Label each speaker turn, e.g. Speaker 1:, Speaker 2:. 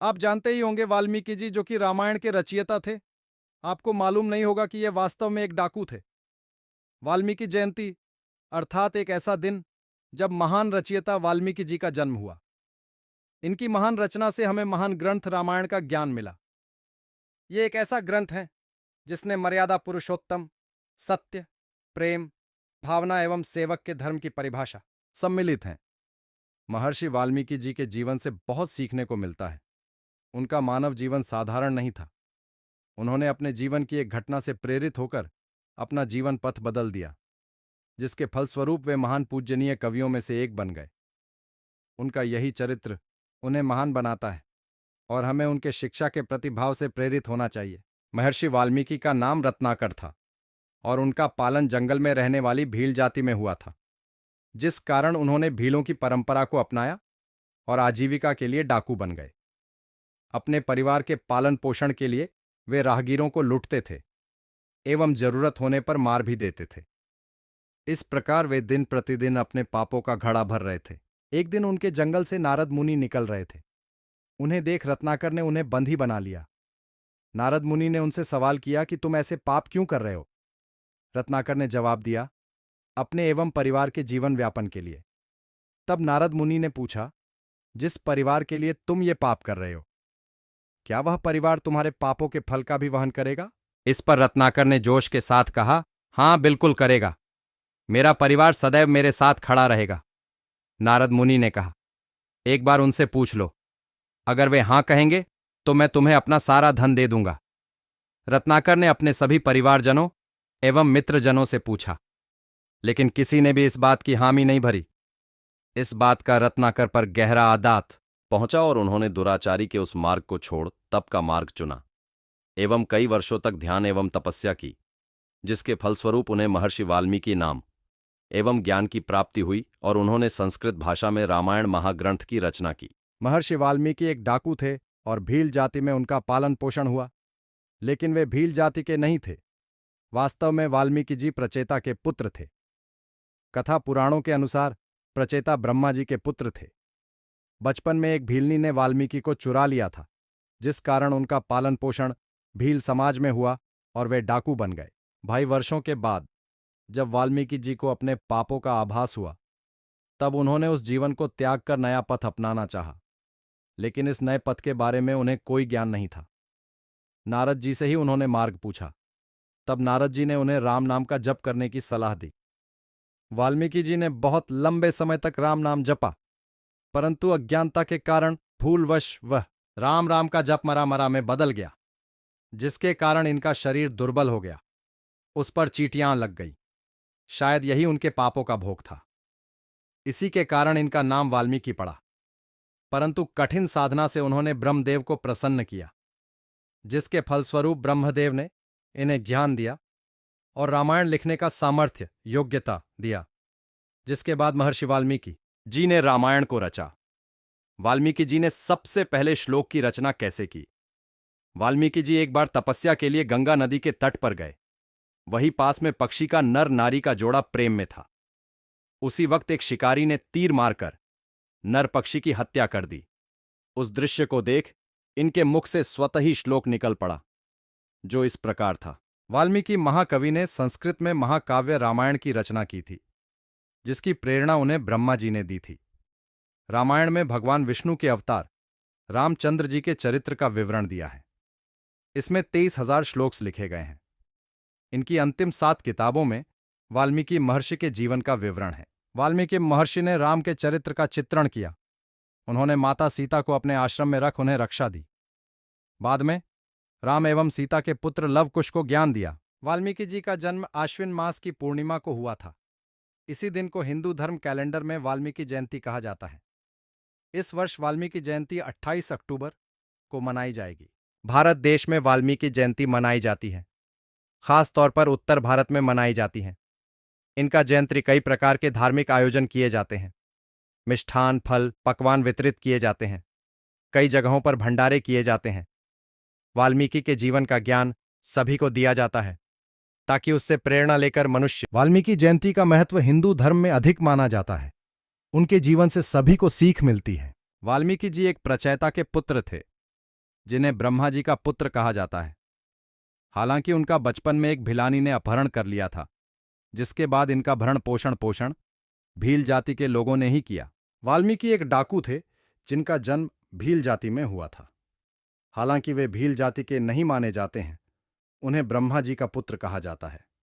Speaker 1: आप जानते ही होंगे वाल्मीकि जी जो कि रामायण के रचयिता थे। आपको मालूम नहीं होगा कि ये वास्तव में एक डाकू थे। वाल्मीकि जयंती अर्थात एक ऐसा दिन जब महान रचयिता वाल्मीकि जी का जन्म हुआ। इनकी महान रचना से हमें महान ग्रंथ रामायण का ज्ञान मिला। ये एक ऐसा ग्रंथ है जिसने मर्यादा पुरुषोत्तम, सत्य, प्रेम, भावना एवं सेवक के धर्म की परिभाषा सम्मिलित हैं। महर्षि वाल्मीकि जी के जीवन से बहुत सीखने को मिलता है। उनका मानव जीवन साधारण नहीं था। उन्होंने अपने जीवन की एक घटना से प्रेरित होकर अपना जीवन पथ बदल दिया, जिसके फलस्वरूप वे महान पूज्यनीय कवियों में से एक बन गए। उनका यही चरित्र उन्हें महान बनाता है और हमें उनके शिक्षा के प्रतिभाव से प्रेरित होना चाहिए। महर्षि वाल्मीकि का नाम रत्नाकर था और उनका पालन जंगल में रहने वाली भील जाति में हुआ था, जिस कारण उन्होंने भीलों की परंपरा को अपनाया और आजीविका के लिए डाकू बन गए। अपने परिवार के पालन पोषण के लिए वे राहगीरों को लूटते थे एवं जरूरत होने पर मार भी देते थे। इस प्रकार वे दिन प्रतिदिन अपने पापों का घड़ा भर रहे थे। एक दिन उनके जंगल से नारद मुनि निकल रहे थे। उन्हें देख रत्नाकर ने उन्हें बंधी बना लिया। नारद मुनि ने उनसे सवाल किया कि तुम ऐसे पाप क्यों कर रहे हो? रत्नाकर ने जवाब दिया, अपने एवं परिवार के जीवन व्यापन के लिए। तब नारद मुनि ने पूछा, जिस परिवार के लिए तुम ये पाप कर रहे हो, क्या वह परिवार तुम्हारे पापों के फल का भी वहन करेगा? इस पर रत्नाकर ने जोश के साथ कहा, हां बिल्कुल करेगा। मेरा परिवार सदैव मेरे साथ खड़ा रहेगा। नारद मुनि ने कहा, एक बार उनसे पूछ लो, अगर वे हां कहेंगे तो मैं तुम्हें अपना सारा धन दे दूंगा। रत्नाकर ने अपने सभी परिवारजनों एवं मित्रजनों से पूछा, लेकिन किसी ने भी इस बात की हामी नहीं भरी। इस बात का रत्नाकर पर गहरा आघात
Speaker 2: पहुंचा और उन्होंने दुराचारी के उस मार्ग को छोड़ तप का मार्ग चुना एवं कई वर्षों तक ध्यान एवं तपस्या की, जिसके फलस्वरूप उन्हें महर्षि वाल्मीकि नाम एवं ज्ञान की प्राप्ति हुई और उन्होंने संस्कृत भाषा में रामायण महाग्रंथ की रचना की।
Speaker 1: महर्षि वाल्मीकि एक डाकू थे और भील जाति में उनका पालन पोषण हुआ, लेकिन वे भील जाति के नहीं थे। वास्तव में वाल्मीकि जी प्रचेता के पुत्र थे। कथा पुराणों के अनुसार प्रचेता ब्रह्मा जी के पुत्र थे। बचपन में एक भीलनी ने वाल्मीकि को चुरा लिया था, जिस कारण उनका पालन पोषण भील समाज में हुआ और वे डाकू बन गए। भाई वर्षों के बाद जब वाल्मीकि जी को अपने पापों का आभास हुआ, तब उन्होंने उस जीवन को त्याग कर नया पथ अपनाना चाहा, लेकिन इस नए पथ के बारे में उन्हें कोई ज्ञान नहीं था। नारद जी से ही उन्होंने मार्ग पूछा। तब नारद जी ने उन्हें राम नाम का जप करने की सलाह दी। वाल्मीकि जी ने बहुत लंबे समय तक राम नाम जपा, परंतु अज्ञानता के कारण भूलवश वह राम राम का जप मरा मरा में बदल गया, जिसके कारण इनका शरीर दुर्बल हो गया। उस पर चींटियां लग गई। शायद यही उनके पापों का भोग था। इसी के कारण इनका नाम वाल्मीकि पड़ा। परंतु कठिन साधना से उन्होंने ब्रह्मदेव को प्रसन्न किया, जिसके फलस्वरूप ब्रह्मदेव ने इन्हें ज्ञान दिया और रामायण लिखने का सामर्थ्य, योग्यता दिया, जिसके बाद महर्षि वाल्मीकि
Speaker 2: जी ने रामायण को रचा। वाल्मीकि जी ने सबसे पहले श्लोक की रचना कैसे की? वाल्मीकि जी एक बार तपस्या के लिए गंगा नदी के तट पर गए। वहीं पास में पक्षी का नर नारी का जोड़ा प्रेम में था। उसी वक्त एक शिकारी ने तीर मारकर नर पक्षी की हत्या कर दी। उस दृश्य को देख इनके मुख से स्वतः ही श्लोक निकल पड़ा, जो इस प्रकार था।
Speaker 1: वाल्मीकि महाकवि ने संस्कृत में महाकाव्य रामायण की रचना की थी, जिसकी प्रेरणा उन्हें ब्रह्मा जी ने दी थी। रामायण में भगवान विष्णु के अवतार रामचंद्र जी के चरित्र का विवरण दिया है। इसमें 23,000 श्लोक लिखे गए हैं। इनकी अंतिम 7 किताबों में वाल्मीकि महर्षि के जीवन का विवरण है। वाल्मीकि महर्षि ने राम के चरित्र का चित्रण किया। उन्होंने माता सीता को अपने आश्रम में रख उन्हें रक्षा दी। बाद में राम एवं सीता के पुत्र लव कुश को ज्ञान दिया। वाल्मीकि जी का जन्म आश्विन मास की पूर्णिमा को हुआ था। इसी दिन को हिंदू धर्म कैलेंडर में वाल्मीकि जयंती कहा जाता है। इस वर्ष वाल्मीकि जयंती 28 अक्टूबर को मनाई जाएगी। भारत देश में वाल्मीकि जयंती मनाई जाती है। खास तौर पर उत्तर भारत में मनाई जाती हैं। इनका जयंती कई प्रकार के धार्मिक आयोजन किए जाते हैं। मिष्ठान, फल, पकवान वितरित किए जाते हैं। कई जगहों पर भंडारे किए जाते हैं। वाल्मीकि के जीवन का ज्ञान सभी को दिया जाता है, ताकि उससे प्रेरणा लेकर मनुष्य। वाल्मीकि जयंती का महत्व हिंदू धर्म में अधिक माना जाता है। उनके जीवन से सभी को सीख मिलती है। वाल्मीकि जी एक प्रचेता के पुत्र थे।
Speaker 2: जिन्हें ब्रह्मा जी का पुत्र कहा जाता है। हालांकि उनका बचपन में एक भिलानी ने अपहरण कर लिया था, जिसके बाद इनका भरण पोषण भील जाति के लोगों ने ही किया।
Speaker 1: वाल्मीकि एक डाकू थे जिनका जन्म भील जाति में हुआ था। हालांकि वे भील जाति के नहीं माने जाते हैं, उन्हें ब्रह्मा जी का पुत्र कहा जाता है।